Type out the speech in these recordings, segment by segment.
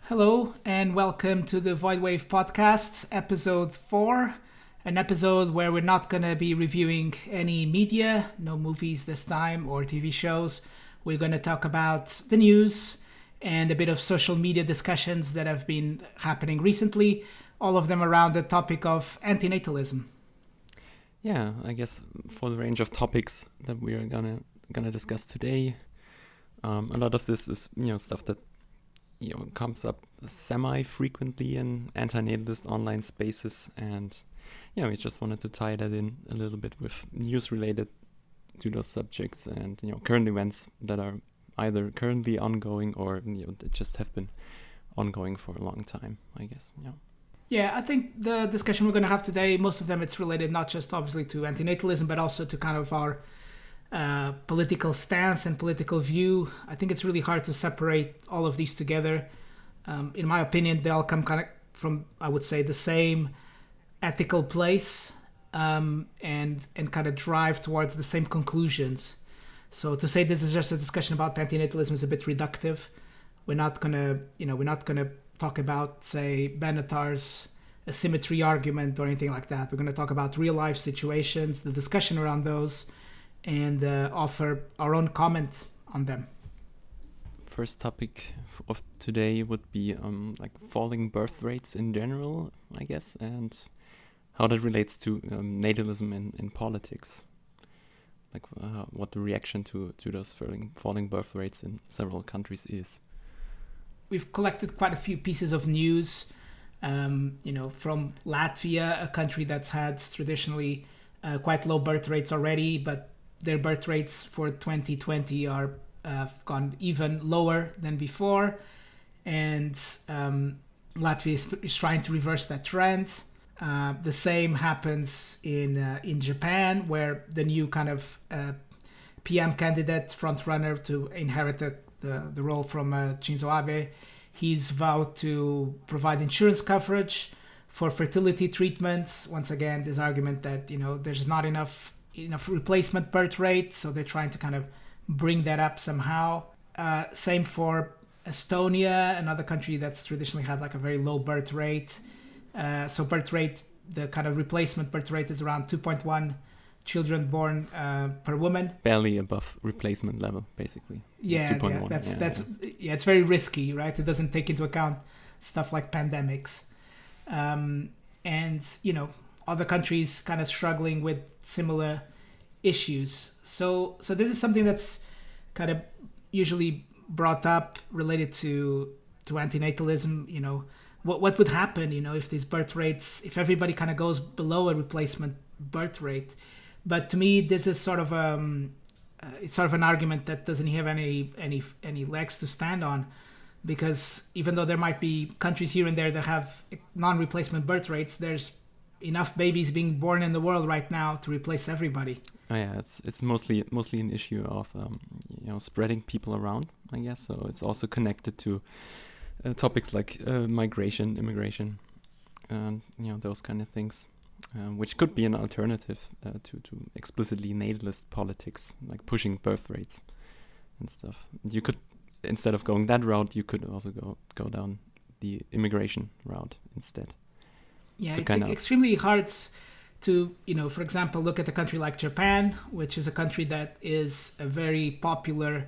Hello and welcome to the Void Wave podcast, episode 4, an episode where we're not going to be reviewing any media, no movies this time or TV shows. We're going to talk about the news and a bit of social media discussions that have been happening recently, all of them around the topic of antinatalism. Yeah, I guess for the range of topics that we are gonna discuss today, a lot of this is stuff that comes up semi-frequently in antinatalist online spaces, and we just wanted to tie that in a little bit with news related to those subjects and current events that are either currently ongoing or that just have been ongoing for a long time, I guess. Yeah, I think the discussion we're going to have today, most of them it's related not just obviously to antinatalism, but also to kind of our political stance and political view. I think it's really hard to separate all of these together. In my opinion, they all come kind of from, I would say, the same ethical place and kind of drive towards the same conclusions. So to say this is just a discussion about antinatalism is a bit reductive. We're not gonna talk about, say, Benatar's asymmetry argument or anything like that. We're going to talk about real life situations, the discussion around those, and offer our own comment on them. First topic of today would be falling birth rates in general, I guess, and how that relates to natalism in politics. What the reaction to those falling birth rates in several countries is. We've collected quite a few pieces of news, from Latvia, a country that's had traditionally quite low birth rates already, but their birth rates for 2020 are gone even lower than before, and Latvia is trying to reverse that trend. The same happens in Japan, where the new kind of PM candidate, front runner to inherit the role from Shinzo Abe, he's vowed to provide insurance coverage for fertility treatments. Once again, this argument that there's not enough replacement birth rate, so they're trying to kind of bring that up somehow. Same for Estonia, another country that's traditionally had like a very low birth rate. So birth rate, the kind of replacement birth rate is around 2.1 children born per woman, barely above replacement level, basically. 2.1. It's very risky, right? It doesn't take into account stuff like pandemics, and other countries kind of struggling with similar issues. So this is something that's kind of usually brought up related to antinatalism. What would happen if these birth rates, if everybody kind of goes below a replacement birth rate. But to me, this is sort of it's sort of an argument that doesn't have any legs to stand on, because even though there might be countries here and there that have non-replacement birth rates, there's enough babies being born in the world right now to replace everybody. Oh yeah, it's mostly an issue of spreading people around, I guess. So it's also connected to topics like migration, immigration, and those kind of things. Which could be an alternative to explicitly natalist politics, like pushing birth rates and stuff. You could, instead of going that route, you could also go down the immigration route instead. Yeah, it's extremely hard to, for example, look at a country like Japan, which is a country that is a very popular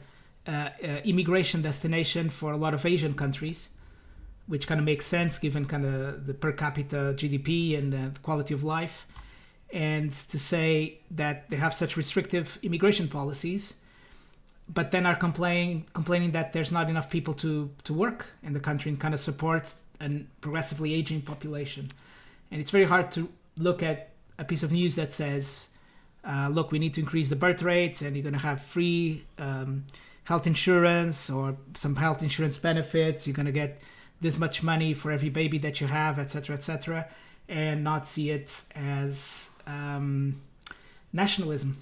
immigration destination for a lot of Asian countries, which kind of makes sense given kind of the per capita GDP and the quality of life. And to say that they have such restrictive immigration policies, but then are complaining that there's not enough people to work in the country and kind of support a progressively aging population. And it's very hard to look at a piece of news that says, look, we need to increase the birth rates and you're going to have free health insurance or some health insurance benefits. You're going to get this much money for every baby that you have, etc., and not see it as nationalism.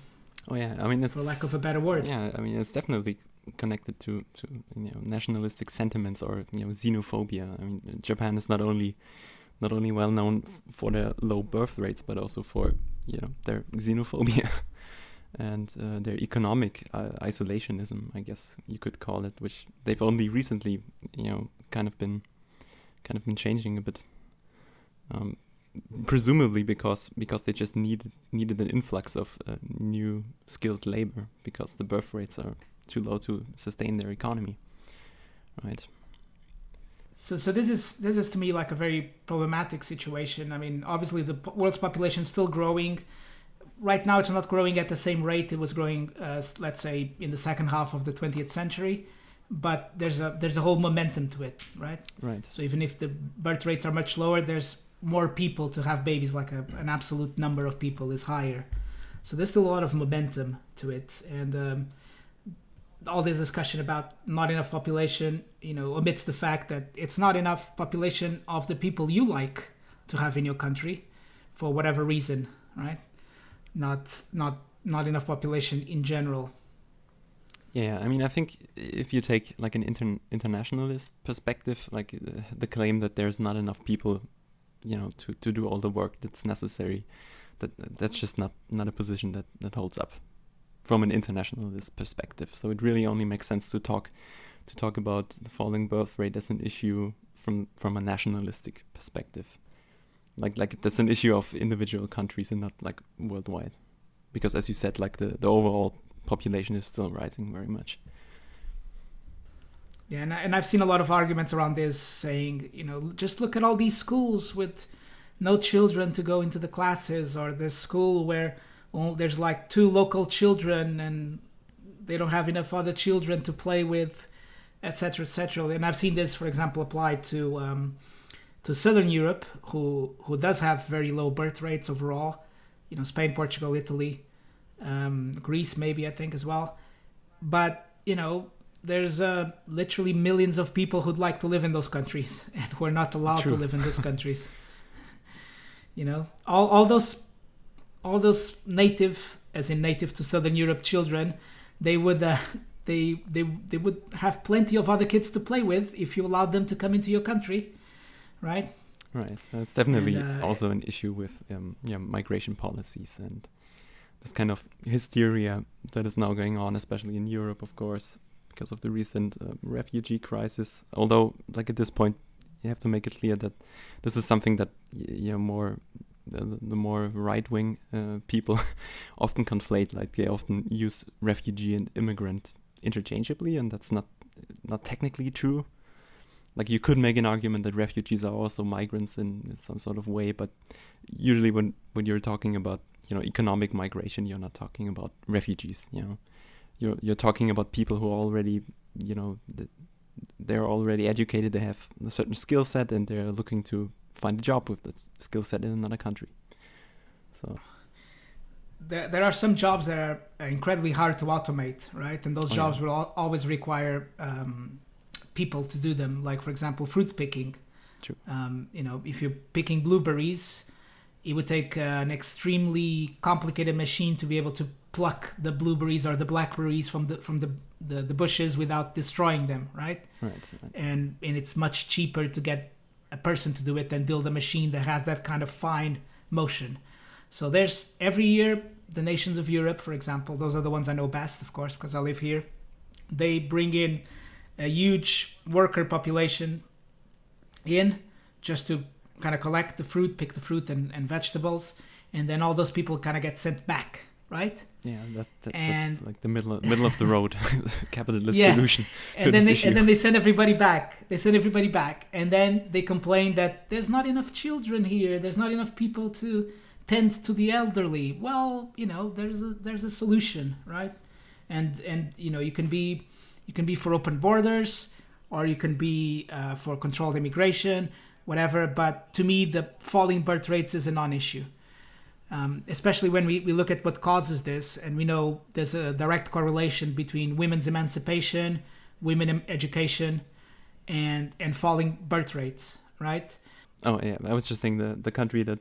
Oh yeah, I mean, it's, for lack of a better word. Yeah, I mean, it's definitely connected to nationalistic sentiments or xenophobia. I mean, Japan is not only well known for their low birth rates, but also for their xenophobia and their economic isolationism, I guess you could call it, which they've only recently kind of been kind of been changing a bit. Presumably because they just needed an influx of new skilled labor because the birth rates are too low to sustain their economy, right? So this is to me like a very problematic situation. I mean, obviously the world's population is still growing. Right now, it's not growing at the same rate it was growing, let's say, in the second half of the 20th century. But there's a whole momentum to it, right? Right. So even if the birth rates are much lower, there's more people to have babies. Like an absolute number of people is higher. So there's still a lot of momentum to it, and all this discussion about not enough population, omits the fact that it's not enough population of the people you like to have in your country, for whatever reason, right? Not enough population in general. Yeah, I mean, I think if you take like an internationalist perspective, like the claim that there's not enough people, to do all the work that's necessary, that's just not a position that holds up from an internationalist perspective. So it really only makes sense to talk about the falling birth rate as an issue from a nationalistic perspective. Like that's an issue of individual countries and not like worldwide, because as you said, like the overall population is still rising very much. Yeah, and I've seen a lot of arguments around this saying, just look at all these schools with no children to go into the classes, or this school where there's like 2 local children and they don't have enough other children to play with, etc., etc. And I've seen this, for example, applied to Southern Europe, who does have very low birth rates overall. Spain, Portugal, Italy, Greece, maybe I think as well. But there's literally millions of people who'd like to live in those countries and who are not allowed to live in those countries. All those native to Southern Europe children, they would have plenty of other kids to play with if you allowed them to come into your country, right? Right. That's definitely also an issue with migration policies and this kind of hysteria that is now going on, especially in Europe, of course, because of the recent refugee crisis. Although, like at this point, you have to make it clear that this is something that the more right-wing people often conflate. Like they often use refugee and immigrant interchangeably, and that's not technically true. Like you could make an argument that refugees are also migrants in some sort of way, but usually when you're talking about economic migration, you're not talking about refugees. You're talking about people who are already they're already educated, they have a certain skill set, and they're looking to find a job with that skill set in another country. So there are some jobs that are incredibly hard to automate, right? And those jobs will always require people to do them. Like, for example, fruit picking. True. If you're picking blueberries, it would take an extremely complicated machine to be able to pluck the blueberries or the blackberries from the bushes without destroying them, right? Right. And it's much cheaper to get a person to do it than build a machine that has that kind of fine motion. So there's every year the nations of Europe, for example, those are the ones I know best, of course, because I live here. They bring in a huge worker population in just to kind of collect the fruit, pick the fruit and vegetables, and then all those people kind of get sent back, right? Yeah, that's like the middle of the road capitalist solution. And then they send everybody back. And then they complain that there's not enough children here. There's not enough people to tend to the elderly. Well, there's a solution, right? And you can be for open borders, or you can be for controlled immigration, whatever. But to me, the falling birth rates is a non-issue. Especially when we look at what causes this, and we know there's a direct correlation between women's emancipation, women education, and falling birth rates, right? Oh yeah, I was just saying the country that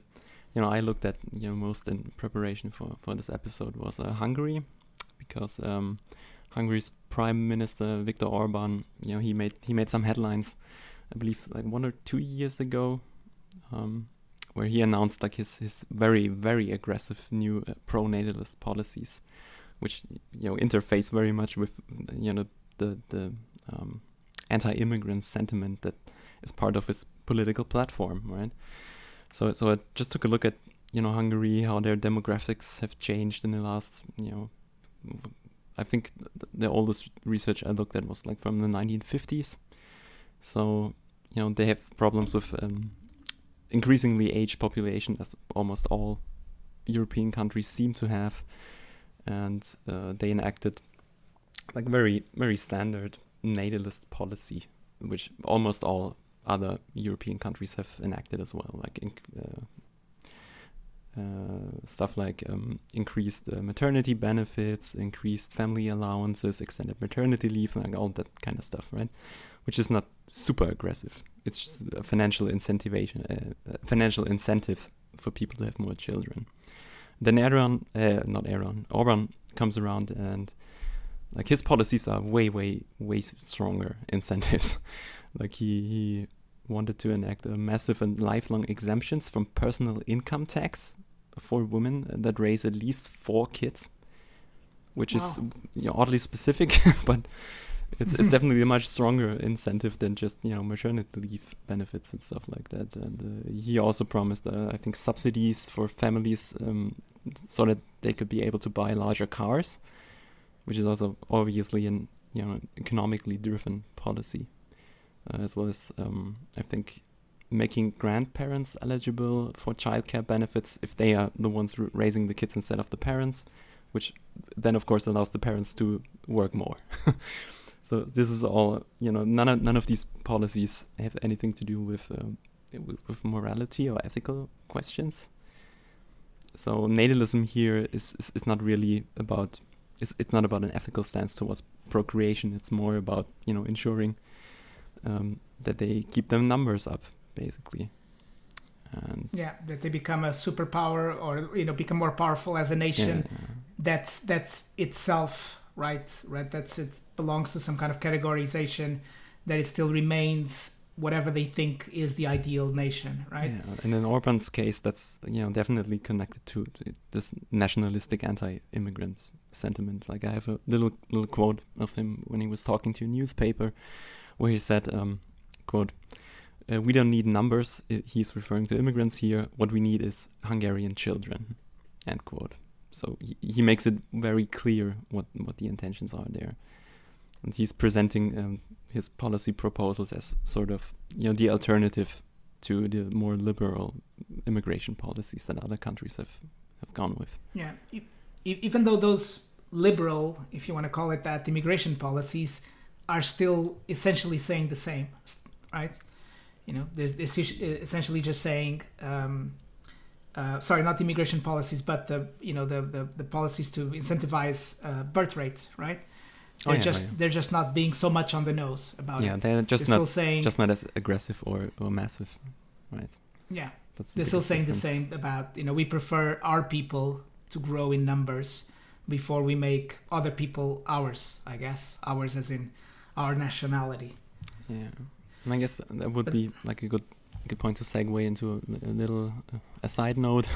I looked at most in preparation for this episode was Hungary, because Hungary's Prime Minister Viktor Orban, he made some headlines, I believe like 1 or 2 years ago, where he announced like his very, very aggressive new pro-natalist policies, which interface very much with the anti-immigrant sentiment that is part of his political platform, right? So I just took a look at, Hungary, how their demographics have changed in the last, I think the oldest research I looked at was like from the 1950s. So, they have problems with increasingly aged population, as almost all European countries seem to have. And they enacted like very, very standard natalist policy, which almost all other European countries have enacted as well, like stuff like increased maternity benefits, increased family allowances, extended maternity leave, like all that kind of stuff, right? Which is not super aggressive. It's just a financial incentive for people to have more children. Then Orban comes around, and like his policies are way, way, way stronger incentives. Like he wanted to enact a massive and lifelong exemptions from personal income tax for women that raise at least 4 kids, which is oddly specific, but it's definitely a much stronger incentive than just maternity leave benefits and stuff like that. And he also promised, I think, subsidies for families so that they could be able to buy larger cars, which is also obviously an economically driven policy, as well as I think making grandparents eligible for childcare benefits if they are the ones raising the kids instead of the parents, which then of course allows the parents to work more. So this is all, none of these policies have anything to do with morality or ethical questions. So natalism here is not really about, it's not about an ethical stance towards procreation. It's more about, ensuring that they keep their numbers up, basically. And that they become a superpower, or become more powerful as a nation. That's itself right. It belongs to some kind of categorization, that it still remains whatever they think is the ideal nation, right? And in Orban's case, that's definitely connected to this nationalistic anti-immigrant sentiment. Like I have a little quote of him when he was talking to a newspaper, where he said, quote, "We don't need numbers." He's referring to immigrants here. "What we need is Hungarian children," end quote. So he makes it very clear what the intentions are there. And he's presenting his policy proposals as sort of, the alternative to the more liberal immigration policies that other countries have gone with. Yeah, even though those liberal, if you want to call it that, immigration policies are still essentially saying the same, right? There's this essentially just saying, sorry, not immigration policies, but the policies to incentivize birth rates, right? They're just not being so much on the nose about it. Yeah, they're just not as aggressive or massive, right? Yeah, they're still saying the same about, we prefer our people to grow in numbers before we make other people ours, I guess. Ours as in our nationality. Yeah, and I guess that would be like a good point to segue into a little a side note,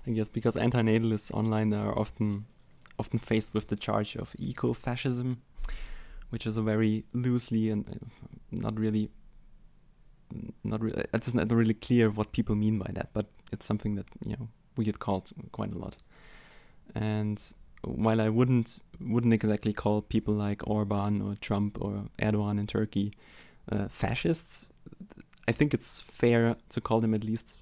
I guess, because antinatalists online are often faced with the charge of eco-fascism, which is a very loosely and not really it's not really clear what people mean by that, but it's something that we get called quite a lot. And while I wouldn't exactly call people like Orban or Trump or Erdogan in Turkey fascists, I think it's fair to call them, at least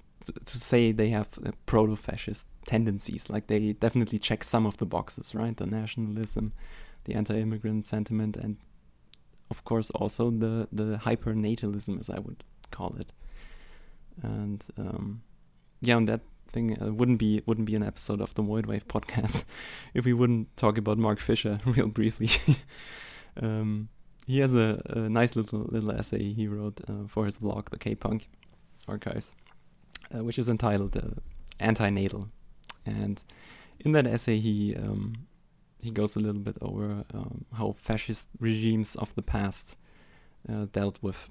to say they have proto-fascist tendencies. Like they definitely check some of the boxes, right? The nationalism, the anti-immigrant sentiment, and of course also the hyper-natalism, as I would call it. And on that thing, wouldn't be an episode of the Void Wave podcast if we wouldn't talk about Mark Fisher real briefly. He has a nice little essay he wrote for his blog, the K-Punk Archives, which is entitled Antinatal. And in that essay, he goes a little bit over how fascist regimes of the past dealt with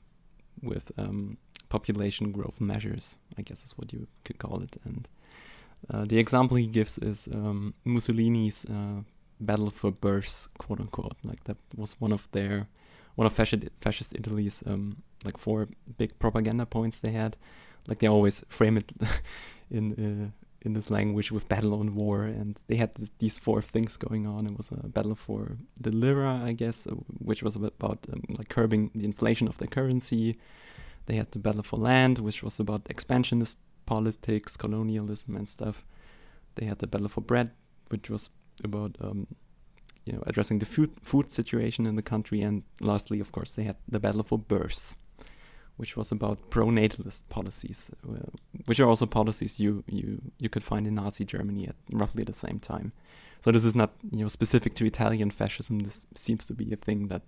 population growth measures, I guess is what you could call it. And the example he gives is Mussolini's battle for births, quote unquote. Like that was one of one of fascist Italy's like 4 big propaganda points they had. Like they always frame it in this language with battle and war, and they had these 4 things going on. It was a battle for the lira, I guess, which was about like curbing the inflation of the currency. They had the battle for land, which was about expansionist politics, colonialism and stuff. They had the battle for bread, which was about addressing the food situation in the country. And lastly, of course, they had the battle for births, which was about pro-natalist policies, which are also policies you could find in Nazi Germany at roughly the same time. So this is not specific to Italian fascism. This seems to be a thing that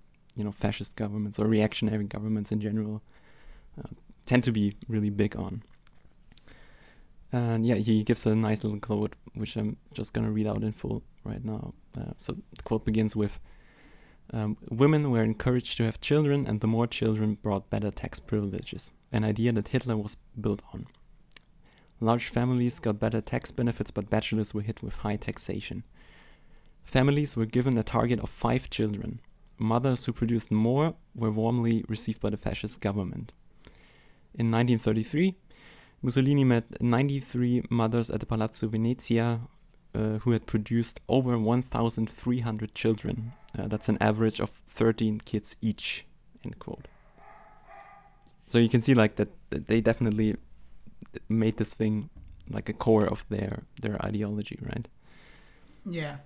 fascist governments or reactionary governments in general tend to be really big on. And yeah, he gives a nice little quote, which I'm just gonna read out in full right now. So the quote begins with, women were encouraged to have children, and the more children brought better tax privileges, an idea that Hitler was built on. Large families got better tax benefits, but bachelors were hit with high taxation. Families were given a target of 5 children. Mothers who produced more were warmly received by the fascist government. In 1933, Mussolini met 93 mothers at the Palazzo Venezia who had produced over 1,300 children. That's an average of 13 kids each, end quote. So you can see like that they definitely made this thing like a core of their ideology, right? Yeah.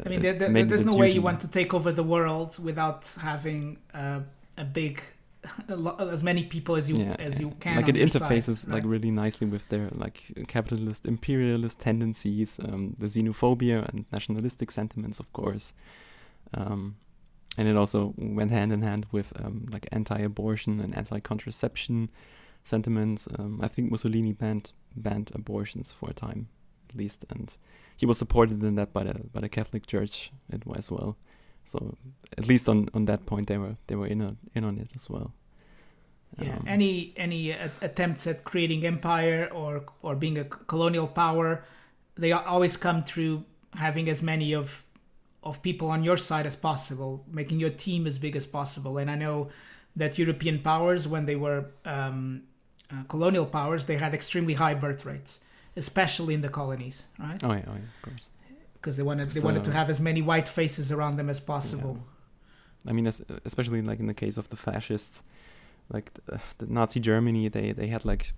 I mean, there's no way you want to take over the world without having as many people as you can. Like it interfaces side, like right? really nicely with their like capitalist imperialist tendencies, the xenophobia and nationalistic sentiments, of course, and it also went hand in hand with like anti-abortion and anti-contraception sentiments. I think Mussolini banned abortions for a time, at least, and he was supported in that by the Catholic Church as well. So at least on that point, they were in on it as well. Yeah. Any attempts at creating empire or being a colonial power, they always come through having as many of people on your side as possible, making your team as big as possible. And I know that European powers, when they were colonial powers, they had extremely high birth rates, especially in the colonies, right? Oh yeah, of course. Because they wanted to have as many white faces around them as possible. Yeah. I mean, especially like in the case of the fascists, like the Nazi Germany, they had like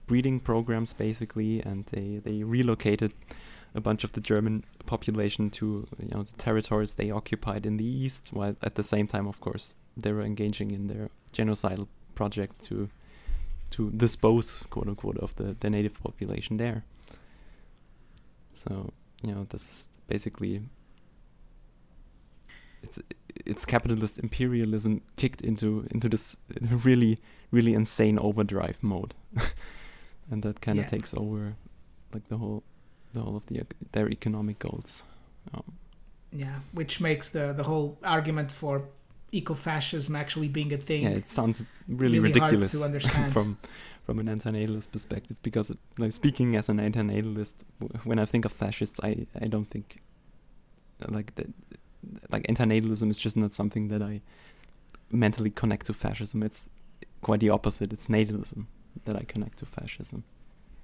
breeding programs basically, and they relocated a bunch of the German population to the territories they occupied in the east, while at the same time, of course, they were engaging in their genocidal project to dispose, quote unquote, of the native population there. So this is basically it's capitalist imperialism kicked into this really really insane overdrive mode, and that kind of takes over like the whole of their economic goals. Which makes the whole argument for eco-fascism actually being a thing. Yeah, it sounds really ridiculous hard to understand. from an antinatalist perspective, because like speaking as an antinatalist, when I think of fascists, I don't think like antinatalism is just not something that I mentally connect to fascism. It's quite the opposite. It's natalism that I connect to fascism.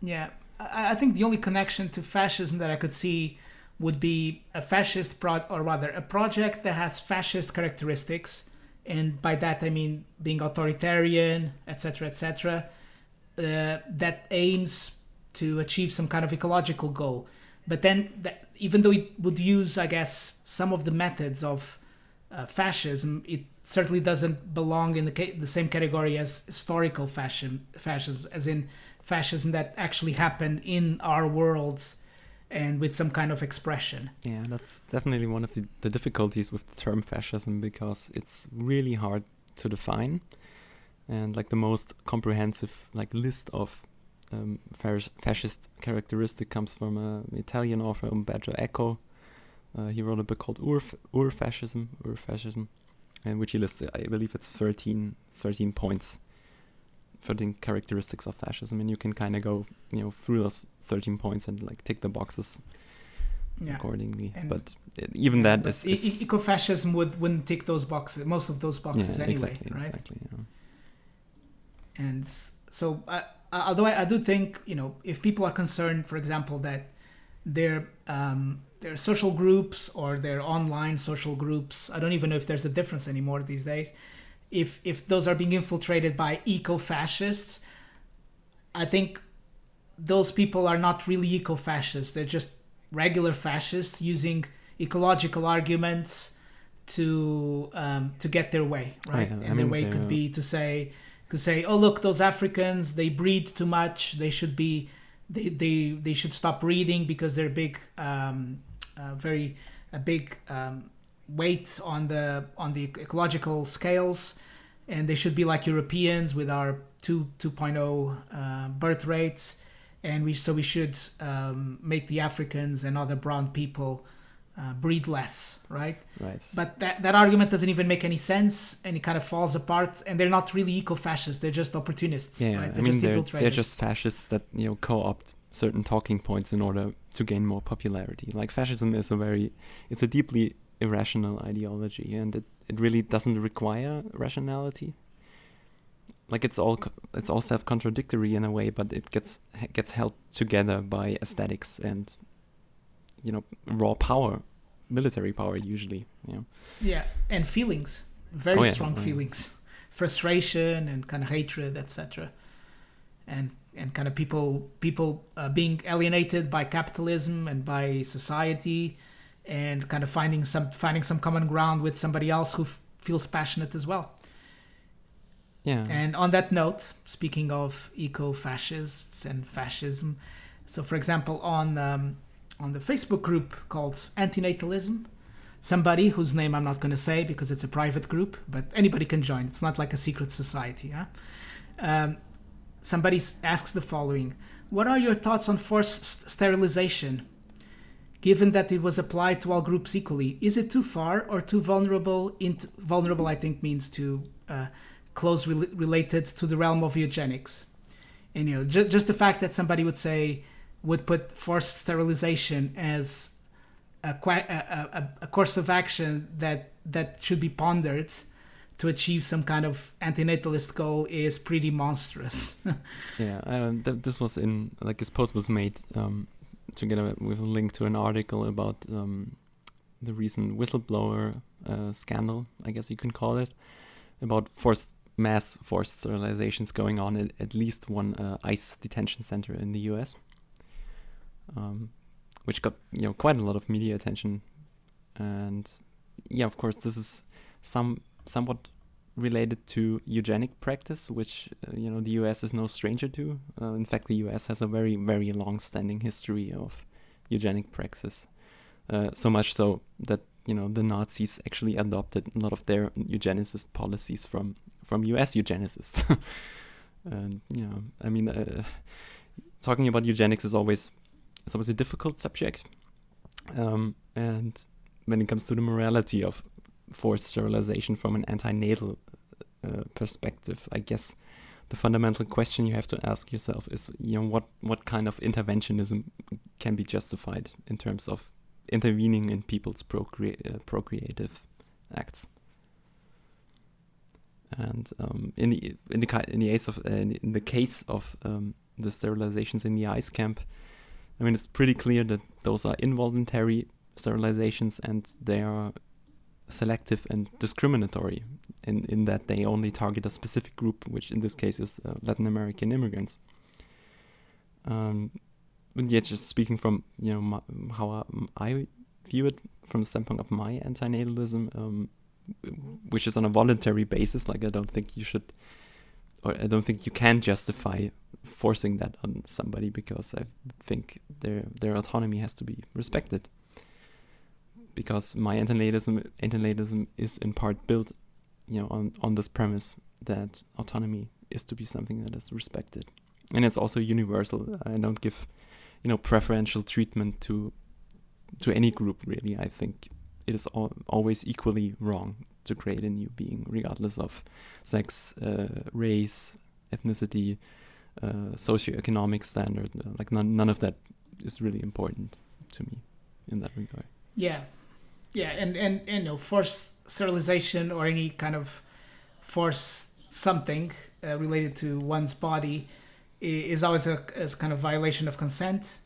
Yeah, I think the only connection to fascism that I could see would be a fascist a project that has fascist characteristics, and by that I mean being authoritarian, etc., etc., that aims to achieve some kind of ecological goal. But then, even though it would use, I guess, some of the methods of fascism, it certainly doesn't belong in the same category as historical fascism, as in fascism that actually happened in our worlds and with some kind of expression. Yeah, that's definitely one of the difficulties with the term fascism, because it's really hard to define. And like the most comprehensive like list of fascist characteristic comes from an Italian author, Umberto Eco. He wrote a book called Ur-fascism, in which he lists, I believe it's 13 points, 13 characteristics of fascism, and you can kind of go through those 13 points and like tick the boxes accordingly. And but even that is eco-fascism wouldn't tick those boxes, most of those boxes anyway, right? Exactly. Yeah. And so, although I do think, if people are concerned, for example, that their social groups or their online social groups, I don't even know if there's a difference anymore these days, if those are being infiltrated by eco-fascists, I think those people are not really eco-fascists. They're just regular fascists using ecological arguments to get their way, right? And their way could be to say, oh look, those Africans, they breed too much. They should be, they should stop breeding because they're big, big weight on the ecological scales, and they should be like Europeans with our 2.0 birth rates, and we should make the Africans and other brown people breed less, right? Right. But that argument doesn't even make any sense, and it kind of falls apart. And they're not really eco-fascists; they're just opportunists. Yeah, right? They're just fascists that co-opt certain talking points in order to gain more popularity. Like fascism is it's a deeply irrational ideology, and it really doesn't require rationality. Like it's all self-contradictory in a way, but it gets held together by aesthetics and raw power, military power usually. Yeah, and feelings, very strong feelings, frustration and kind of hatred, etc. And kind of people being alienated by capitalism and by society, and kind of finding some common ground with somebody else who feels passionate as well. Yeah. And on that note, speaking of eco-fascists and fascism, so for example, on the Facebook group called Antinatalism, somebody whose name I'm not going to say because it's a private group, but anybody can join. It's not like a secret society. Somebody asks the following: what are your thoughts on forced sterilization? Given that it was applied to all groups equally, is it too far or too vulnerable? Vulnerable, I think, means to close related to the realm of eugenics. And just the fact that somebody would put forced sterilization as a course of action that should be pondered to achieve some kind of antinatalist goal is pretty monstrous. Yeah, this was his post was made together with a link to an article about the recent whistleblower scandal, I guess you can call it, about mass forced sterilizations going on at least one ICE detention center in the US. Which got quite a lot of media attention, and of course this is somewhat related to eugenic practice, which the US is no stranger to. In fact, the US has a very, very long-standing history of eugenic praxis, so much so that the Nazis actually adopted a lot of their eugenicist policies from US eugenicists. And talking about eugenics is always a difficult subject, and when it comes to the morality of forced sterilization from an antinatal perspective, I guess the fundamental question you have to ask yourself is, what kind of interventionism can be justified in terms of intervening in people's procreative acts. And in the case of the sterilizations in the ICE camp, it's pretty clear that those are involuntary sterilizations, and they are selective and discriminatory in that they only target a specific group, which in this case is Latin American immigrants. But yet, just speaking from how I view it from the standpoint of my antinatalism, which is on a voluntary basis, like I don't think you can justify forcing that on somebody, because I think their autonomy has to be respected. Because my antinatalism is in part built, on this premise that autonomy is to be something that is respected, and it's also universal. I don't give, preferential treatment to any group, really. I think it is always equally wrong to create a new being, regardless of sex, race, ethnicity, socioeconomic standard. Like none of that is really important to me. in that regard. Yeah, and you know, forced sterilization or any kind of force something related to one's body is always a kind of violation of consent,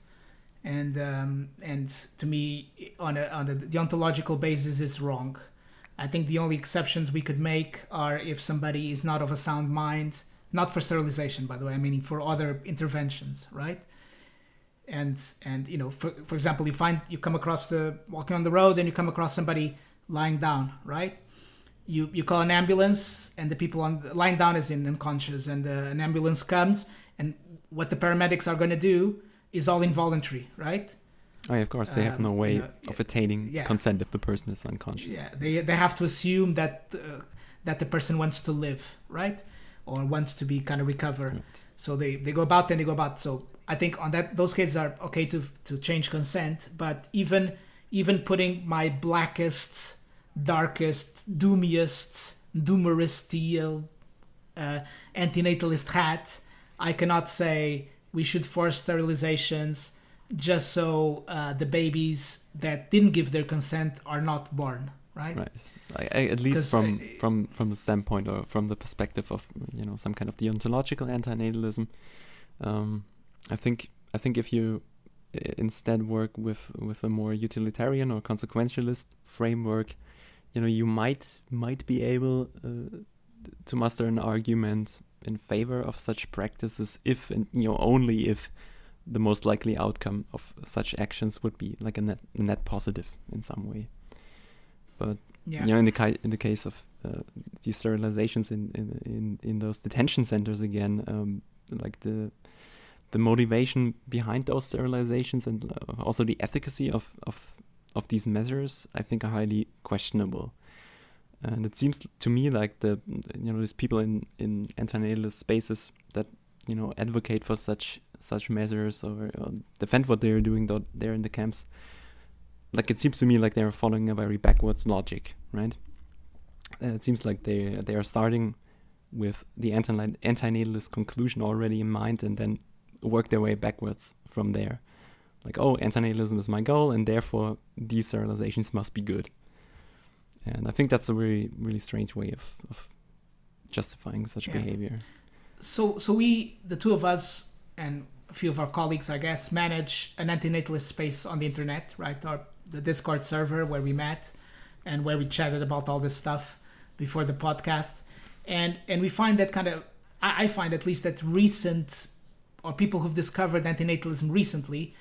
and to me, on a deontological basis, it's wrong. I think the only exceptions we could make are if somebody is not of a sound mind, not for sterilization, by the way, I mean for other interventions, right? And you know, for example, you come across walking on the road and you come across somebody lying down, right? You call an ambulance, and the people lying down is unconscious, and an ambulance comes, and what the paramedics are going to do is all involuntary, right? Oh, yeah, of course, they have no way of attaining consent if the person is unconscious. Yeah, they have to assume that the person wants to live, right? Or wants to be kind of recover. Right. So they go about and they go about. So I think on those cases are okay to change consent, but even putting my blackest, darkest, doomerist antinatalist hat, I cannot say we should force sterilizations just so the babies that didn't give their consent are not born, right? Right. At least from the standpoint or from the perspective of, you know, some kind of deontological antinatalism, I think if you instead work with a more utilitarian or consequentialist framework, you know, you might be able to muster an argument in favor of such practices if, and you know, only if the most likely outcome of such actions would be like a net positive in some way. But you know, in the case of these sterilizations in those detention centers again, like the motivation behind those sterilizations and also the efficacy of these measures, I think, are highly questionable. And it seems to me like these people in antinatalist spaces that, you know, advocate for such measures or defend what they're doing there in the camps, like it seems to me like they're following a very backwards logic, right? It seems like they are starting with the antinatalist conclusion already in mind and then work their way backwards from there. Like, oh, antinatalism is my goal and therefore these sterilizations must be good. And I think that's a really, really strange way of justifying such behavior. So we, the two of us and a few of our colleagues, I guess, manage an antinatalist space on the internet, right? The Discord server where we met and where we chatted about all this stuff before the podcast. And we find that I find at least that recent, or people who've discovered antinatalism recently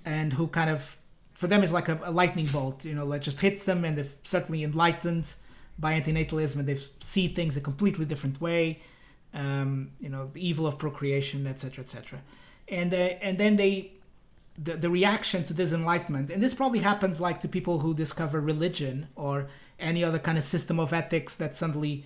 and who kind of, for them is like a lightning bolt, you know, like just hits them, and they're certainly enlightened by antinatalism and they see things a completely different way. You know, the evil of procreation, etc., etc. And then the reaction to this enlightenment, and this probably happens like to people who discover religion or any other kind of system of ethics that suddenly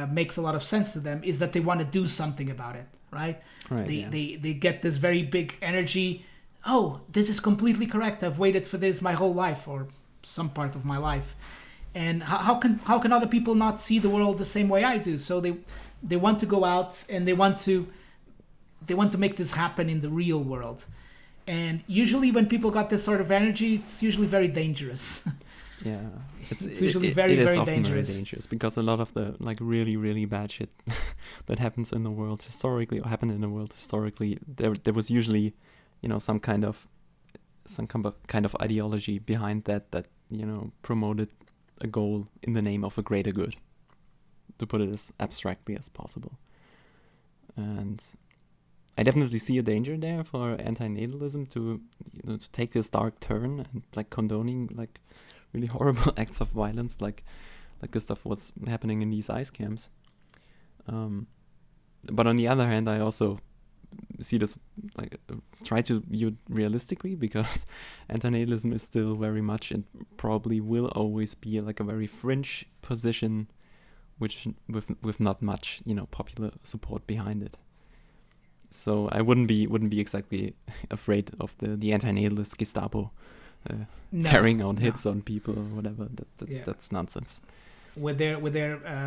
makes a lot of sense to them, is that they want to do something about it, right? They get this very big energy. Oh, this is completely correct. I've waited for this my whole life, or some part of my life. And how can other people not see the world the same way I do? So they want to go out and they want to make this happen in the real world. And usually when people got this sort of energy, it's usually very dangerous. Yeah, it's usually very dangerous. Very dangerous because a lot of the like really, really bad shit that happens in the world historically, or happened in the world historically, there was usually, you know, some kind of ideology behind that you know, promoted a goal in the name of a greater good, to put it as abstractly as possible. And I definitely see a danger there for antinatalism to take this dark turn and like condoning like really horrible acts of violence, like this stuff was happening in these ICE camps. But on the other hand, I also see this like try to view it realistically, because antinatalism is still very much and probably will always be like a very fringe position, which with not much, you know, popular support behind it. So I wouldn't be exactly afraid of the antinatalist Gestapo carrying out hits on people or whatever. That's nonsense. With their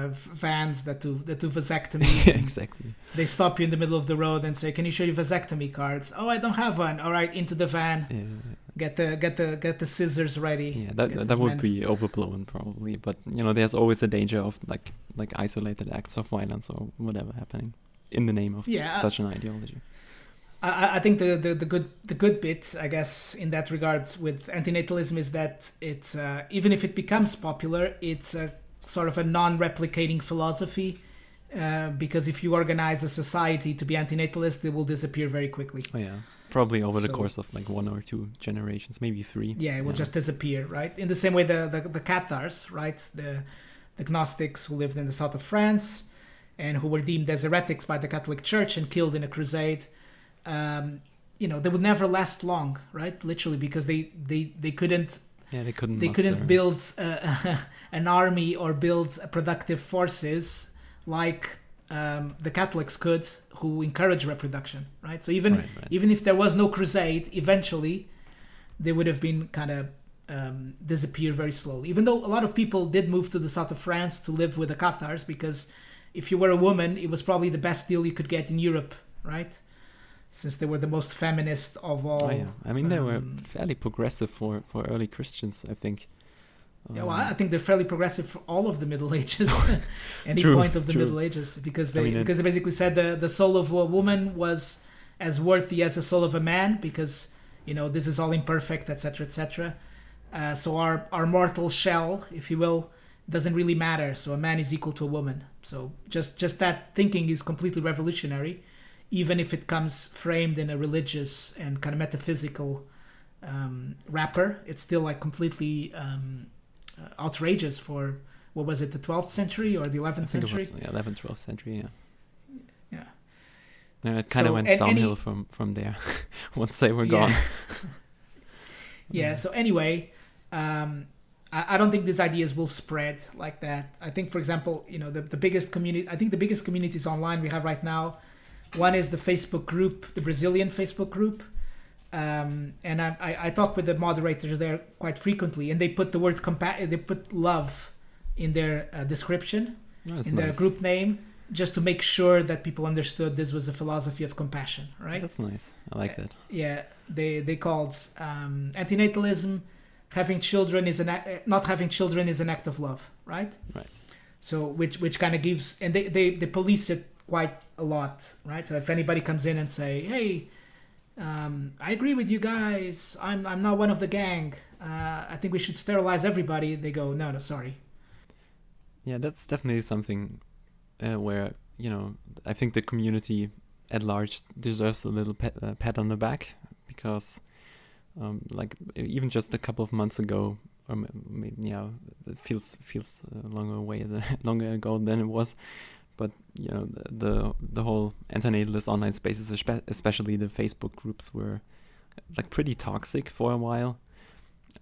vans that do vasectomy. Exactly. They stop you in the middle of the road and say, "Can you show your vasectomy cards?" "Oh, I don't have one." "All right, into the van." Get the scissors ready. Yeah, that would be overblown probably, but there's always a danger of like isolated acts of violence or whatever happening in the name of such an ideology. I think the good bit, I guess, in that regard with antinatalism is that it's even if it becomes popular, it's a sort of a non-replicating philosophy, because if you organize a society to be antinatalist, it will disappear very quickly. Oh yeah, probably over the course of like 1 or 2 generations, maybe 3. Yeah, it will just disappear, right? In the same way the Cathars, right, the Gnostics who lived in the south of France and who were deemed as heretics by the Catholic Church and killed in a crusade. They would never last long, right? Literally, because they couldn't. Yeah, they couldn't build an army or build productive forces like the Catholics could, who encourage reproduction, right? So even if there was no crusade, eventually they would have been kind of disappear very slowly. Even though a lot of people did move to the south of France to live with the Cathars, because if you were a woman, it was probably the best deal you could get in Europe, right? Since they were the most feminist of all. Oh, yeah. I mean, they were fairly progressive for early Christians, I think. Yeah, well, I think they're fairly progressive for all of the Middle Ages, any point of the Middle Ages, because they basically said the soul of a woman was as worthy as the soul of a man, because this is all imperfect, etc., etc. So our mortal shell, if you will, doesn't really matter. So a man is equal to a woman. So just that thinking is completely revolutionary. Even if it comes framed in a religious and kind of metaphysical wrapper, it's still like completely outrageous for, what was it, the 12th century or the 11th century? It was, 11th, 12th century, yeah. Yeah, it kind of went downhill from there once they were gone. Yeah, so anyway, I don't think these ideas will spread like that. I think, for example, the biggest communities online we have right now, one is the Facebook group, the Brazilian Facebook group. And I talk with the moderators there quite frequently, and they put the word they put love in their description, their group name, just to make sure that people understood this was a philosophy of compassion, right? That's nice. I like that. Yeah, they called antinatalism, having children is not having children is an act of love, right? Right. So which kind of gives, and they police it quite a lot, right? So if anybody comes in and say, hey, I agree with you guys, I'm not one of the gang, I think we should sterilize everybody, they go, no, sorry. Yeah, that's definitely something where I think the community at large deserves a little pat on the back, because like even just a couple of months ago, or maybe it feels longer ago than it was. But the whole antinatalist online spaces, especially the Facebook groups, were like pretty toxic for a while,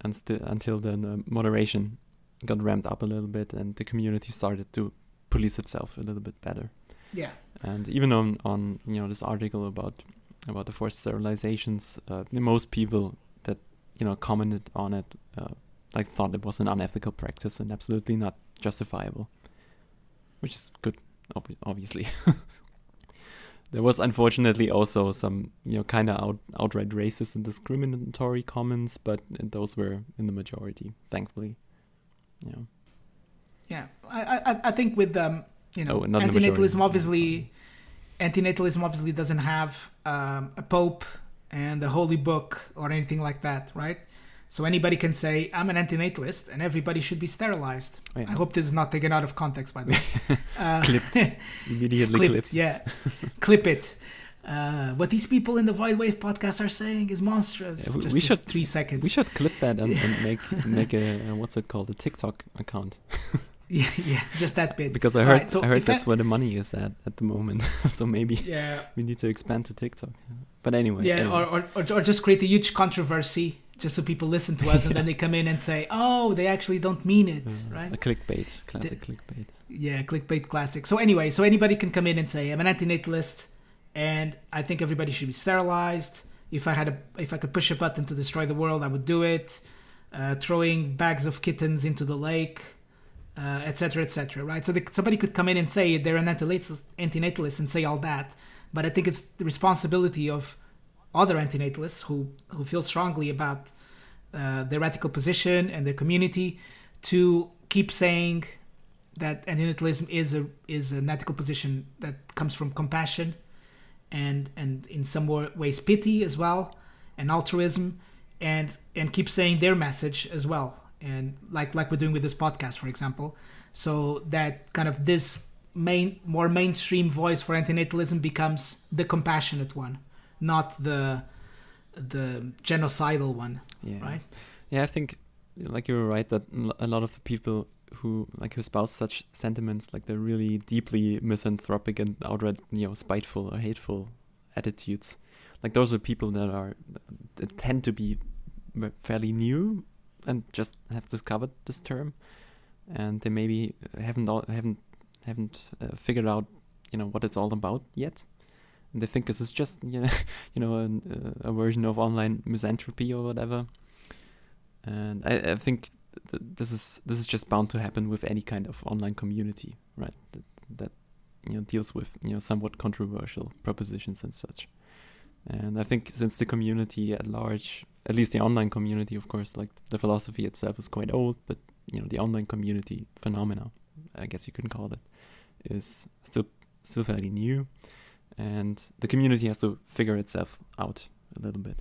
and until then moderation got ramped up a little bit, and the community started to police itself a little bit better. Yeah. And even on this article about the forced sterilizations, most people that commented on it like thought it was an unethical practice and absolutely not justifiable, which is good. Obviously. There was unfortunately also some kind of outright racist and discriminatory comments, but those were in the majority, thankfully. Yeah, I think with antinatalism obviously doesn't have a pope and a holy book or anything like that, right? So anybody can say, I'm an antinatalist, and everybody should be sterilized. Oh, yeah. I hope this is not taken out of context, by the way. Clipped. Immediately clipped. Yeah, clip it. What these people in the Void Wave podcast are saying is monstrous. Yeah, we should 3 seconds. We should clip that and make a what's it called, a TikTok account. yeah, just that bit. Because I heard that's where the money is at the moment. So maybe we need to expand to TikTok. But anyway. Yeah, or just create a huge controversy, just so people listen to us, and then they come in and say, oh, they actually don't mean it, right? A clickbait, classic clickbait. Yeah, clickbait classic. So anyway, anybody can come in and say, I'm an antinatalist, and I think everybody should be sterilized. If I could push a button to destroy the world, I would do it. Throwing bags of kittens into the lake, etc., etc., right? So somebody could come in and say they're an antinatalist and say all that, but I think it's the responsibility of other antinatalists who feel strongly about their ethical position and their community to keep saying that antinatalism is an ethical position that comes from compassion and in some ways pity as well, and altruism, and keep saying their message as well, and like we're doing with this podcast, for example, so that kind of this more mainstream voice for antinatalism becomes the compassionate one, not the genocidal one. Right? Yeah, I think like you were right that a lot of the people who espouse such sentiments, like they're really deeply misanthropic and outright, spiteful or hateful attitudes. Like those are people that tend to be fairly new and just have discovered this term, and they maybe haven't figured out, what it's all about yet. And they think this is just, a version of online misanthropy or whatever. And I think this is just bound to happen with any kind of online community, right? That deals with somewhat controversial propositions and such. And I think since the community at large, at least the online community, of course, like the philosophy itself is quite old, but the online community phenomena, I guess you can call it, is still fairly new, and the community has to figure itself out a little bit.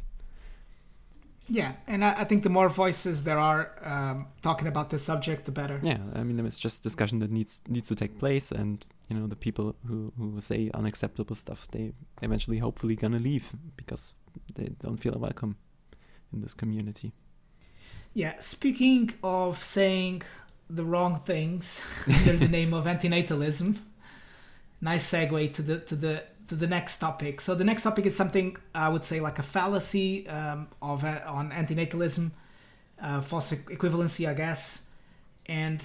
Yeah, and I think the more voices there are talking about this subject, the better. Yeah, I mean, it's just discussion that needs to take place, and the people who say unacceptable stuff, they eventually hopefully gonna leave because they don't feel welcome in this community. Yeah, speaking of saying the wrong things under the name of antinatalism, nice segue to the next topic. So the next topic is something I would say like a fallacy on antinatalism, false equivalency, I guess, and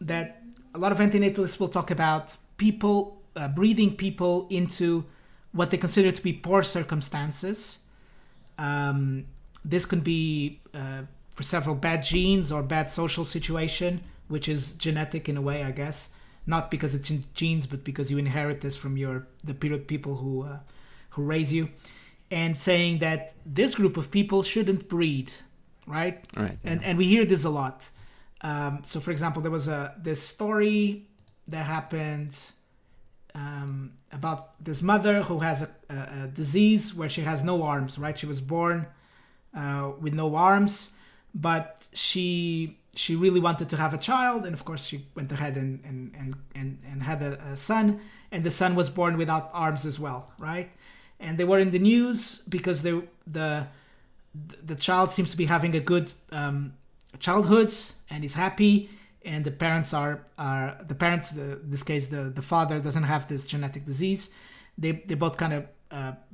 that a lot of antinatalists will talk about people breeding people into what they consider to be poor circumstances. This could be for several bad genes or bad social situation, which is genetic in a way, I guess. Not because it's in genes, but because you inherit this from the people who raise you, and saying that this group of people shouldn't breed, right? Right. Yeah. And we hear this a lot. So, for example, there was this story that happened about this mother who has a disease where she has no arms, right? She was born with no arms, but she really wanted to have a child, and of course she went ahead and had a son, and the son was born without arms as well, right? And they were in the news because the child seems to be having a good childhood and is happy, and the parents in this case the father doesn't have this genetic disease. They both kind of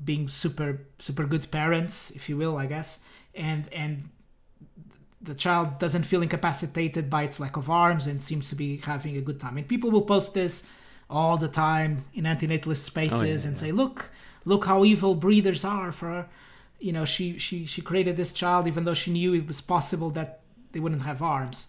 being super good parents, if you will, I guess, and the child doesn't feel incapacitated by its lack of arms and seems to be having a good time. And people will post this all the time in antinatalist spaces say, look how evil breeders are for, she created this child even though she knew it was possible that they wouldn't have arms.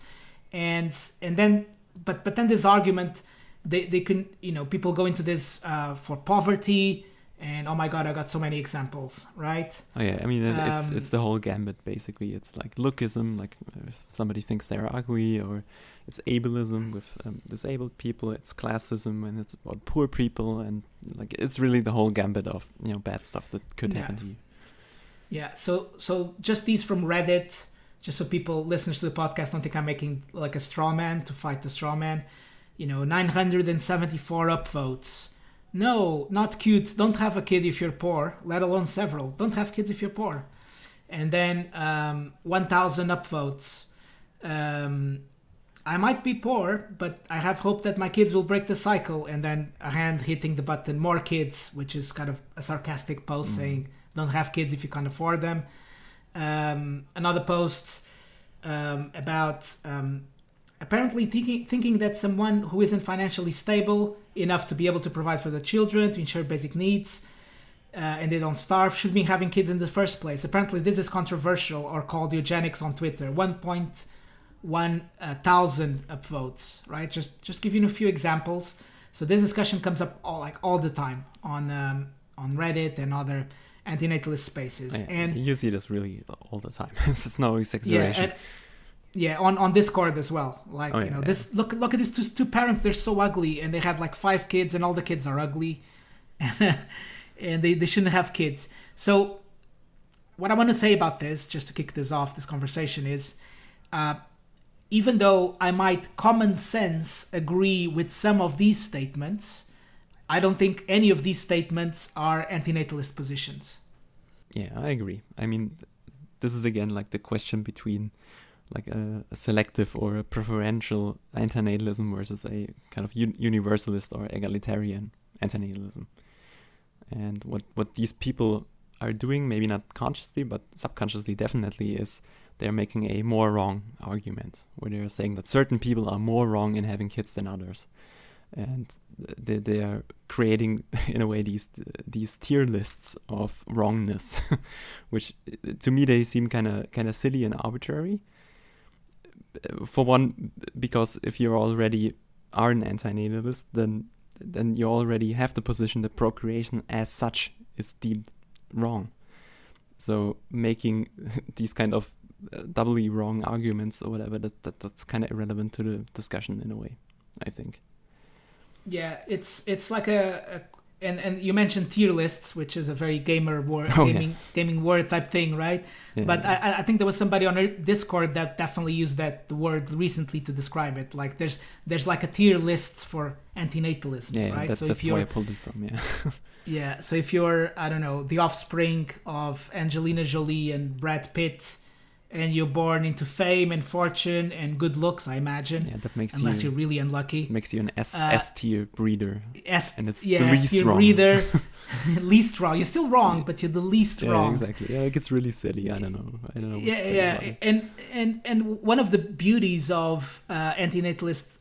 And then, but then this argument, they can, people go into this for poverty. And oh my God, I got so many examples, right? Oh yeah, I mean, it's the whole gambit, basically. It's like lookism, like if somebody thinks they're ugly, or it's ableism with disabled people, it's classism, and it's about poor people, and like it's really the whole gambit of, bad stuff that could happen to you. Yeah, so just these from Reddit, just so listeners to the podcast don't think I'm making like a straw man to fight the straw man. 974 upvotes. No, not cute. Don't have a kid if you're poor, let alone several. Don't have kids if you're poor. And then 1,000 upvotes. I might be poor, but I have hope that my kids will break the cycle. And then a hand hitting the button, more kids, which is kind of a sarcastic post saying, don't have kids if you can't afford them. Another post about apparently thinking that someone who isn't financially stable enough to be able to provide for their children, to ensure basic needs, and they don't starve, should be having kids in the first place. Apparently this is controversial or called eugenics on Twitter. 1.1 thousand upvotes, right? Just giving a few examples. So this discussion comes up all the time on Reddit and antinatalist spaces. And you see this really all the time. It's no exaggeration. On Discord as well. Like, this look at these two parents, they're so ugly, and they had like 5 kids, and all the kids are ugly, and they shouldn't have kids. So what I want to say about this, just to kick this off, this conversation, is even though I might common sense agree with some of these statements, I don't think any of these statements are antinatalist positions. Yeah, I agree. I mean, this is again like the question between like a selective or a preferential antinatalism versus a kind of universalist or egalitarian antinatalism. And what these people are doing, maybe not consciously, but subconsciously definitely, is they're making a more wrong argument, where they're saying that certain people are more wrong in having kids than others. And they are creating, in a way, these tier lists of wrongness, which to me they seem kind of silly and arbitrary. For one, because if you already are an antinatalist, then you already have the position that procreation as such is deemed wrong. So making these kind of doubly wrong arguments or whatever, that's kind of irrelevant to the discussion in a way, I think. Yeah, it's like and you mentioned tier lists, which is a very gaming word type thing, right? Yeah, but yeah. I think there was somebody on our Discord that definitely used the word recently to describe it. Like there's like a tier list for antinatalism, right? So that's where I pulled it from. Yeah. Yeah. So if you're, I don't know, the offspring of Angelina Jolie and Brad Pitt, and you're born into fame and fortune and good looks, I imagine. Yeah, that makes unless you're really unlucky. Makes you an S tier breeder. And it's the least wrong. Breeder, least wrong. You're still wrong, but you're the least wrong. Yeah, exactly. Yeah, like it's really silly. I don't know. Yeah. And one of the beauties of antinatalist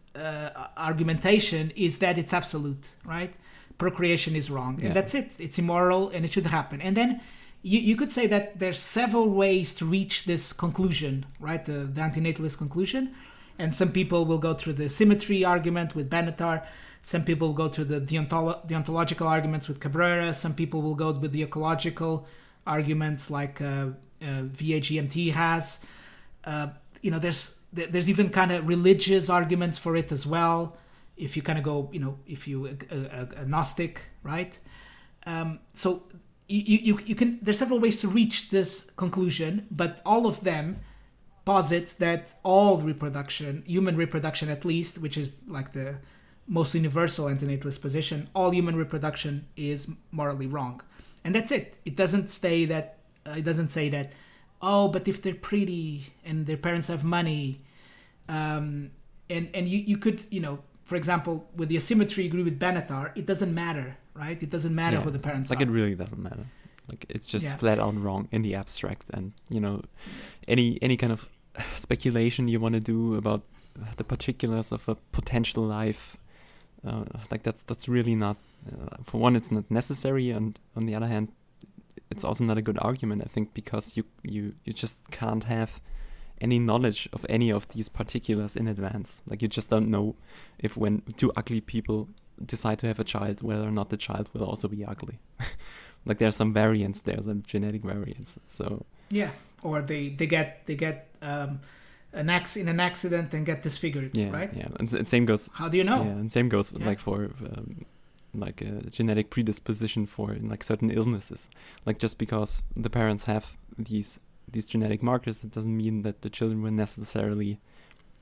argumentation is that it's absolute, right? Procreation is wrong, and that's it. It's immoral, and it should happen. And then you could say that there's several ways to reach this conclusion, right? The antinatalist conclusion. And some people will go through the symmetry argument with Benatar. Some people will go through the deontological arguments with Cabrera. Some people will go with the ecological arguments like VAGMT has. There's even kind of religious arguments for it as well. If you kind of go, if you agnostic, right? So you can. There's several ways to reach this conclusion, but all of them posit that all reproduction, human reproduction at least, which is like the most universal antinatalist position, all human reproduction is morally wrong, and that's it. It doesn't say that. Oh, but if they're pretty and their parents have money, and you could, for example, with the asymmetry, agree with Benatar. It doesn't matter. Right? It doesn't matter who the parents are. It really doesn't matter. Like it's just flat out wrong in the abstract, and any kind of speculation you want to do about the particulars of a potential life, like that's really not. For one, it's not necessary, and on the other hand, it's also not a good argument. I think because you just can't have any knowledge of any of these particulars in advance. Like you just don't know if when two ugly people decide to have a child, whether or not the child will also be ugly. Like there's some variants there, some genetic variants. So or they get in an accident and get disfigured, right? Yeah, and same goes. How do you know? Yeah, and same goes like for like a genetic predisposition for like certain illnesses. Like just because the parents have these genetic markers, it doesn't mean that the children will necessarily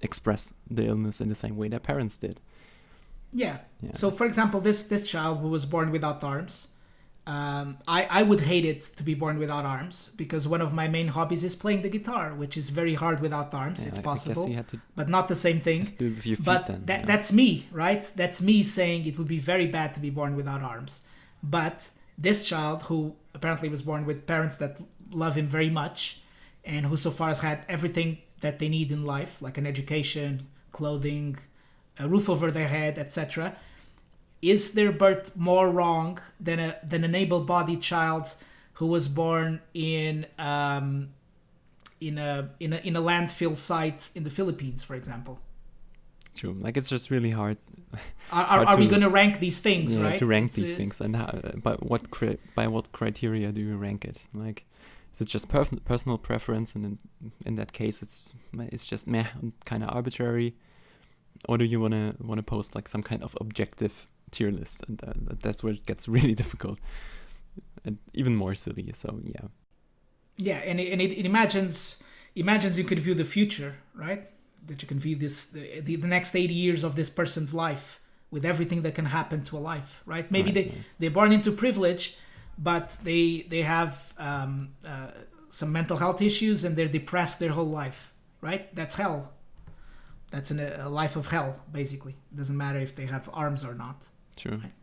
express the illness in the same way their parents did. Yeah. So, for example, this child who was born without arms, I would hate it to be born without arms, because one of my main hobbies is playing the guitar, which is very hard without arms. It's possible, but not the same thing. Do it with your feet but then, that's me, right? That's me saying it would be very bad to be born without arms. But this child, who apparently was born with parents that love him very much, and who so far has had everything that they need in life, like an education, clothing, a roof over their head, etc. Is their birth more wrong than an able-bodied child who was born in a landfill site in the Philippines, for example? True. Like it's just really hard Are we going to rank these things, right? To rank these things, and by what criteria do you rank it? Like, is it just personal preference, and in that case, it's just meh, kind of arbitrary, or do you wanna post like some kind of objective tier list? And that's where it gets really difficult and even more silly. So yeah. Yeah, and it imagines you could view the future, right? That you can view the next 80 years of this person's life with everything that can happen to a life, right? Maybe they're born into privilege, but they have some mental health issues and they're depressed their whole life, right? That's hell. That's a life of hell, basically. It doesn't matter if they have arms or not. Sure. Right?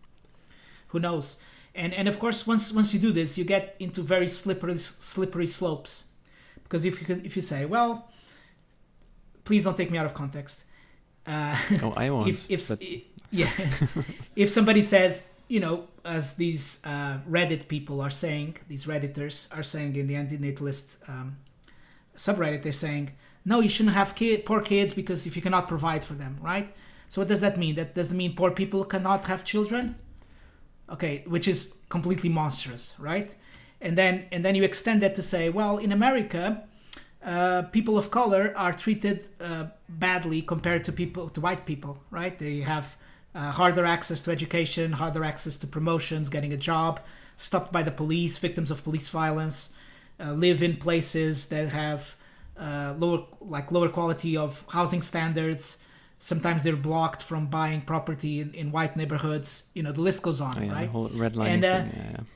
Who knows? And of course, once you do this, you get into very slippery slopes, because if you say, well, please don't take me out of context. I won't. If somebody says, as these Reddit people are saying, these Redditors are saying in the antinatalist subreddit, they're saying, no, you shouldn't have poor kids because if you cannot provide for them, right? So what does that mean? That doesn't mean poor people cannot have children? Okay, which is completely monstrous, right? And then you extend that to say, well, in America, people of color are treated badly compared to white people, right? They have harder access to education, harder access to promotions, getting a job, stopped by the police, victims of police violence, live in places that have lower quality of housing standards. Sometimes they're blocked from buying property in white neighborhoods. The list goes on, right? The whole redlining thing.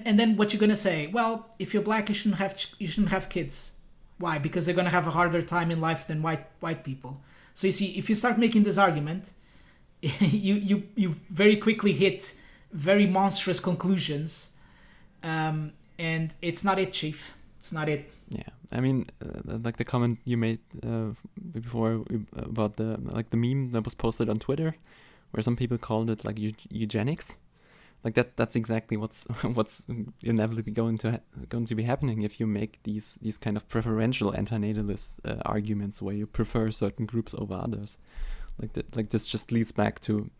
And then what you're gonna say? Well, if you're black, you shouldn't have kids. Why? Because they're gonna have a harder time in life than white people. So you see, if you start making this argument, you very quickly hit very monstrous conclusions, and it's not it, Chief. It's not it. Yeah, I mean, like the comment you made before about the meme that was posted on Twitter, where some people called it like eugenics. Like that's exactly what's inevitably going to be happening if you make these kind of preferential antinatalist arguments where you prefer certain groups over others. Like this just leads back to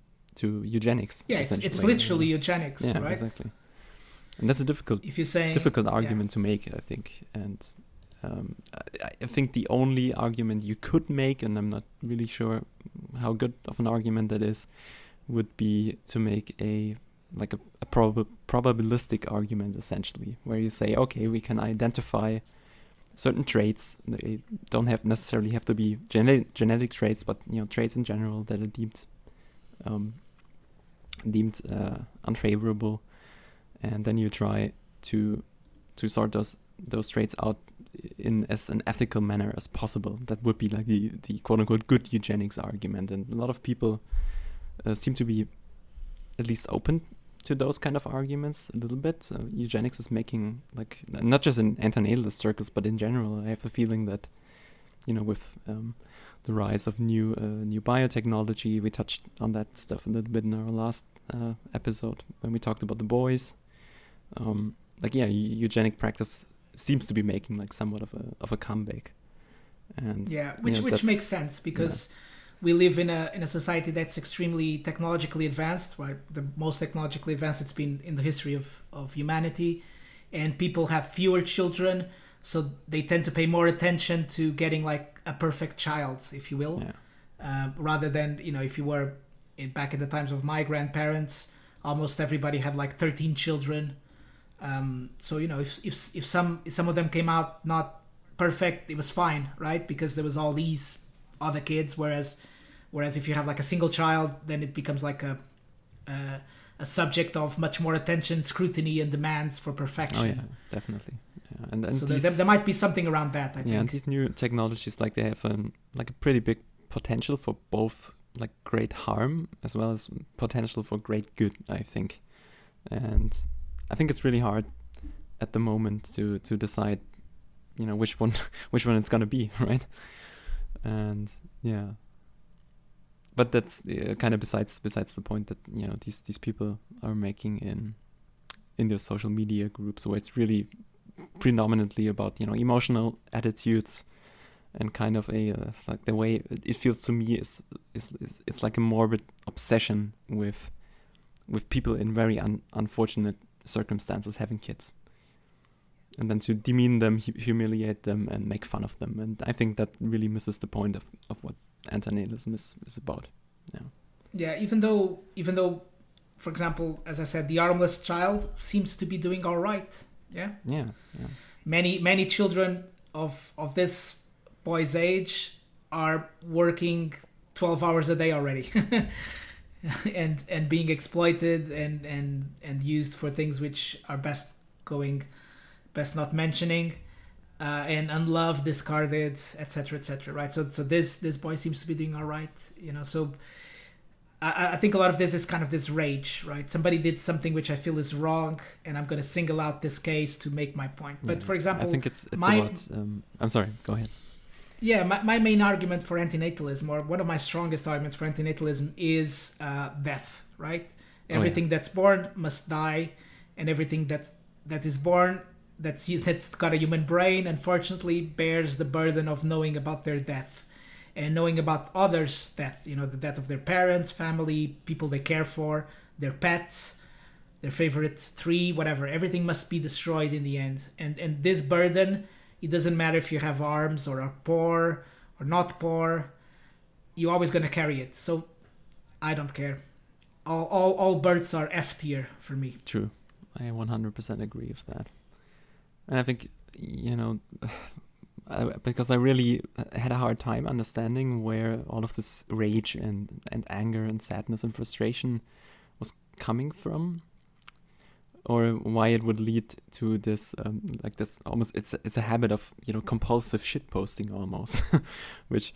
eugenics. Yeah, it's literally eugenics, yeah, right? Exactly. And that's a difficult argument to make, I think. And I think the only argument you could make, and I'm not really sure how good of an argument that is, would be to make a probabilistic argument, essentially, where you say, okay, we can identify certain traits. They don't necessarily have to be genetic traits, but traits in general that are deemed unfavorable, and then you try to sort those traits out in as an ethical manner as possible. That would be like the quote unquote good eugenics argument, and a lot of people seem to be at least open to those kind of arguments a little bit. So eugenics is making, like, not just in antinatalist circles, but in general, I have a feeling that, with the rise of new biotechnology, we touched on that stuff a little bit in our last episode when we talked about the boys. Eugenic practice seems to be making like somewhat of a comeback, and which makes sense because we live in a society that's extremely technologically advanced, right? The most technologically advanced it's been in the history of humanity, and people have fewer children, so they tend to pay more attention to getting like a perfect child, if you will, rather than if you were back in the times of my grandparents, almost everybody had like 13 children. So if some of them came out not perfect, it was fine, right? Because there was all these other kids, whereas if you have like a single child, then it becomes like a subject of much more attention, scrutiny, and demands for perfection. Oh yeah, definitely. Yeah. And so there might be something around that, I think. Yeah, and these new technologies, like, they have a pretty big potential for both like great harm as well as potential for great good, I think. And I think it's really hard at the moment to decide, which one it's gonna be, right? And yeah, but that's kind of besides the point that these people are making in their social media groups, where it's really predominantly about emotional attitudes, and kind of like the way it feels to me is it's like a morbid obsession with people in very unfortunate circumstances having kids, and then to demean them, humiliate them, and make fun of them. And I think that really misses the point of what antinatalism is about. Yeah, even though, for example, as I said, the armless child seems to be doing all right. Yeah. Many children of this boy's age are working 12 hours a day already, and being exploited and used for things which are best not mentioning, and unloved, discarded, etc., right? So this boy seems to be doing all right, so I think a lot of this is kind of this rage, right? Somebody did something which I feel is wrong, and I'm going to single out this case to make my point. But for example, I think it's about I'm sorry, go ahead. Yeah, my main argument for antinatalism, or one of my strongest arguments for antinatalism, is death, right? Everything that's born must die, and everything that is born that's got a human brain, unfortunately, bears the burden of knowing about their death and knowing about others' death. The death of their parents, family, people they care for, their pets, their favorite tree, whatever. Everything must be destroyed in the end. And this burden, it doesn't matter if you have arms or are poor or not poor, you're always going to carry it. So I don't care. All births are F tier for me. True. I 100% agree with that. And I think, because I really had a hard time understanding where all of this rage and anger and sadness and frustration was coming from, or why it would lead to this this almost it's a habit of compulsive shit posting almost, which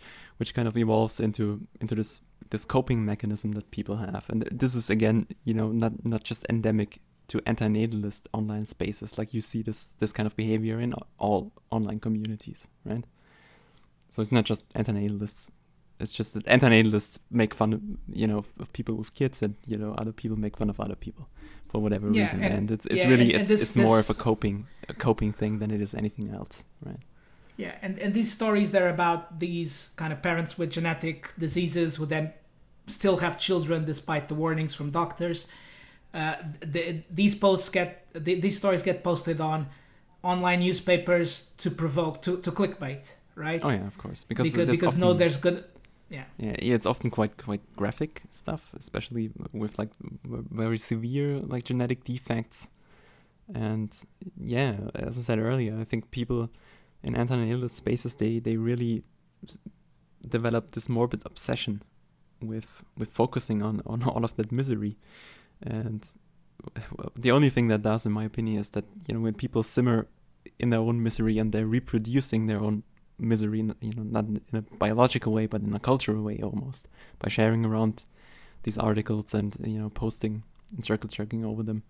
kind of evolves into this coping mechanism that people have. And this is again not just endemic to antinatalist online spaces. Like, you see this kind of behavior in all online communities, right? So it's not just antinatalists. It's just that antinatalists make fun of people with kids, and other people make fun of other people for whatever reason. And it's more of a coping thing than it is anything else, right? Yeah, and these stories, they're about these kind of parents with genetic diseases who then still have children despite the warnings from doctors. These stories get posted on online newspapers to provoke, to clickbait, right? Oh yeah, of course, because often, there's good. Yeah, it's often quite graphic stuff, especially with like very severe like genetic defects. And yeah, as I said earlier, I think people in antinatalist spaces, they really develop this morbid obsession with focusing on all of that misery. And the only thing that does, in my opinion, is that when people simmer in their own misery and they're reproducing their own misery, not in a biological way, but in a cultural way almost, by sharing around these articles and posting and circle jerking over them.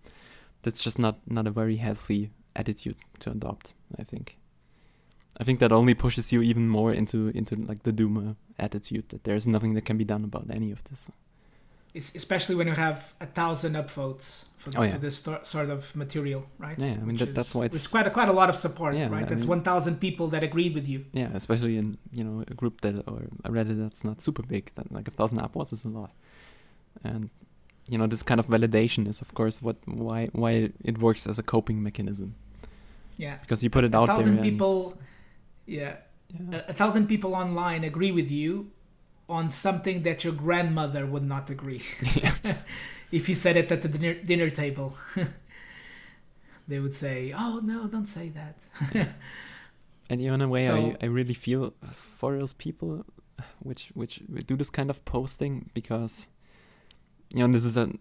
That's just not a very healthy attitude to adopt, I think. I think that only pushes you even more into like the doomer attitude, that there's nothing that can be done about any of this. Especially when you have 1,000 upvotes for this sort of material, right? Yeah, I mean that's why it's quite a lot of support, right? That's 1,000 people that agreed with you. Yeah, especially in a group or a Reddit that's not super big. That like 1,000 upvotes is a lot, and this kind of validation is of course why it works as a coping mechanism. Yeah, because you put it out there. 1,000 people, 1,000 people online agree with you on something that your grandmother would not agree. If you said it at the dinner table. They would say, oh no, don't say that. And in a way, I really feel for those people which do this kind of posting, because this is an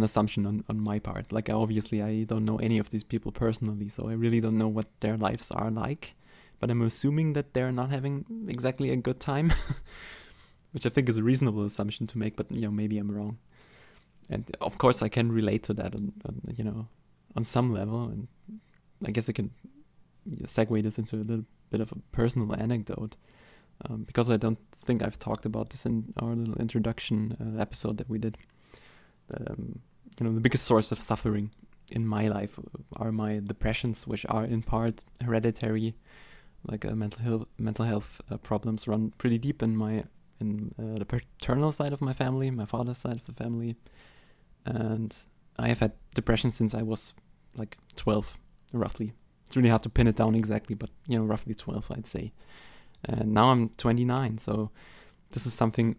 assumption on my part. Like, obviously I don't know any of these people personally, so I really don't know what their lives are like, but I'm assuming that they're not having exactly a good time. Which I think is a reasonable assumption to make, but maybe I'm wrong. And of course I can relate to that on some level, and I guess I can segue this into a little bit of a personal anecdote, because I don't think I've talked about this in our little introduction episode that we did. The biggest source of suffering in my life are my depressions, which are in part hereditary, like mental health problems run pretty deep in the paternal side of my family, my father's side of the family, and I have had depression since I was like 12, roughly. It's really hard to pin it down exactly, but roughly 12, I'd say. And now I'm 29, so this is something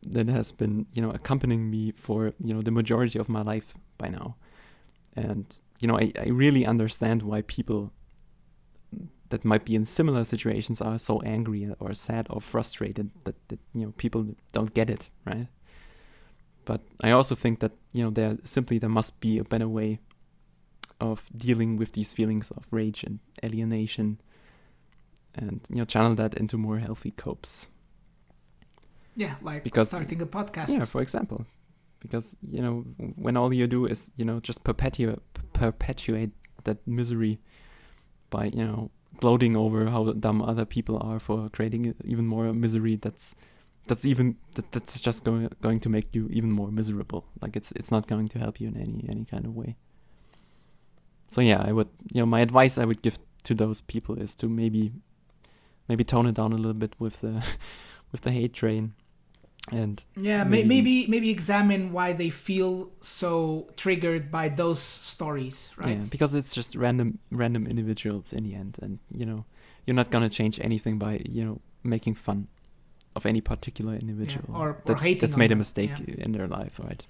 that has been accompanying me for the majority of my life by now. And I really understand why people that might be in similar situations are so angry or sad or frustrated that people don't get it, right? But I also think that there must be a better way of dealing with these feelings of rage and alienation, and channel that into more healthy copes. Yeah, like because, starting a podcast. Yeah, for example, because when all you do is just perpetuate that misery by gloating over how dumb other people are for creating even more misery, that's just going to make you even more miserable. Like it's not going to help you in any kind of way. So yeah, I would my advice I would give to those people is to maybe tone it down a little bit with the hate train, and maybe examine why they feel so triggered by those stories, right? Yeah, because it's just random individuals in the end, and you're not gonna change anything by making fun of any particular individual or hating that's made a them. mistake in their life, right?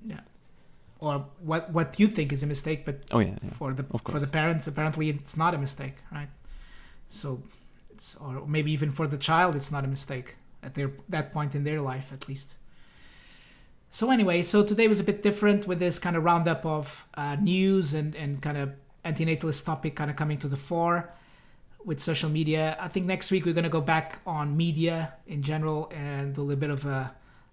Yeah. Or what you think is a mistake, but for the parents, apparently it's not a mistake, right? So or maybe even for the child, it's not a mistake at that point in their life, at least. So anyway, today was a bit different with this kind of roundup of news and kind of antinatalist topic kind of coming to the fore with social media. I think next week we're going to go back on media in general and do a little bit of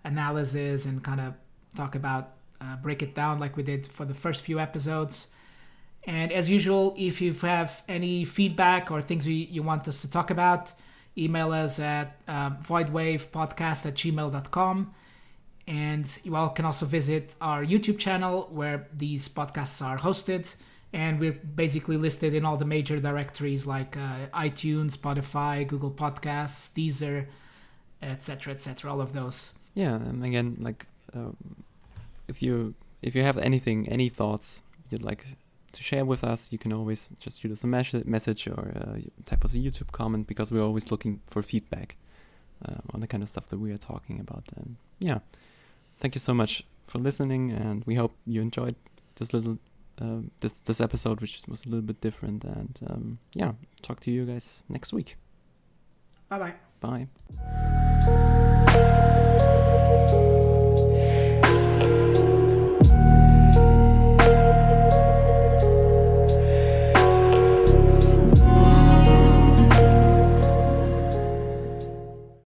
analysis and kind of talk about break it down like we did for the first few episodes. And as usual, if you have any feedback or things you want us to talk about, email us at voidwavepodcast@gmail.com. And you all can also visit our YouTube channel where these podcasts are hosted. And we're basically listed in all the major directories like iTunes, Spotify, Google Podcasts, Deezer, etc., all of those. Yeah, and again, like if you have any thoughts you'd like to share with us, you can always just shoot us a message or type us a YouTube comment, because we're always looking for feedback on the kind of stuff that we are talking about. And yeah, thank you so much for listening, and we hope you enjoyed this little this episode, which was a little bit different. And talk to you guys next week. Bye. Bye.